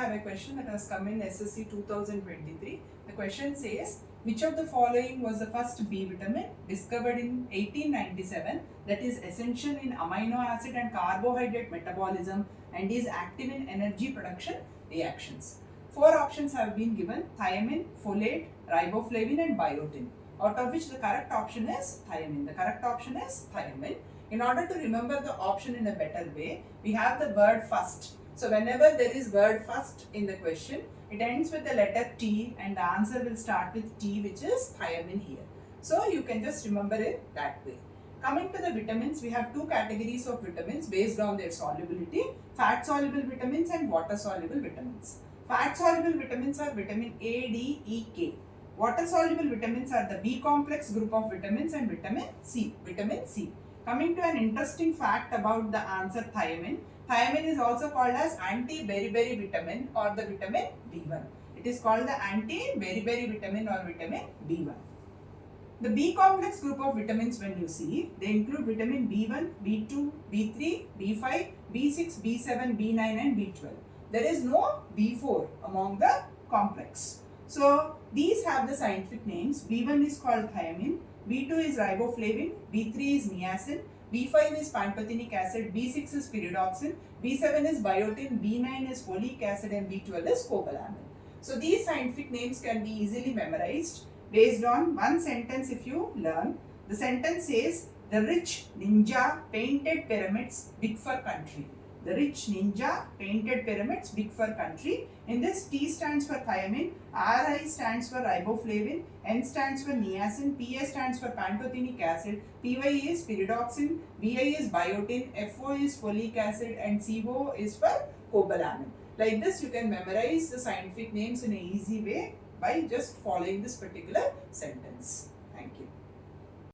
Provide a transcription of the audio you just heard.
have a question that has come in SSC 2023. The question says, which of the following was the first B vitamin discovered in 1897 that is essential in amino acid and carbohydrate metabolism and is active in energy production reactions? Four options have been given: thiamine, folate, riboflavin and biotin, out of which the correct option is thiamine. The correct option is thiamine. In order to remember the option in a better way, we have the word first. So whenever there is word first in the question, it ends with the letter T and the answer will start with T, which is thiamine here. So you can just remember it that way. Coming to the vitamins, we have two categories of vitamins based on their solubility: fat soluble vitamins and water soluble vitamins. Fat soluble vitamins are vitamin A, D, E, K. Water soluble vitamins are the B complex group of vitamins and vitamin C. Coming to an interesting fact about the answer thiamine. Thiamine is also called as anti-beriberi vitamin or the vitamin B1. It is called the anti-beriberi vitamin or vitamin B1. The B complex group of vitamins, when you see, they include vitamin B1, B2, B3, B5, B6, B7, B9 and B12. There is no B4 among the complex. So these have the scientific names. B1 is called thiamine, B2 is riboflavin, B3 is niacin, B5 is pantothenic acid, B6 is pyridoxine, B7 is biotin, B9 is folic acid and B12 is cobalamin. So these scientific names can be easily memorized based on one sentence if you learn. The sentence says, the rich ninja painted pyramids big for country. The rich ninja painted pyramids big for country. In this, T stands for thiamine, RI stands for riboflavin, N stands for niacin, PA stands for pantothenic acid, PY is pyridoxine, BI is biotin, FO is folic acid and CO is for cobalamin. Like this, you can memorize the scientific names in an easy way by just following this particular sentence. Thank you.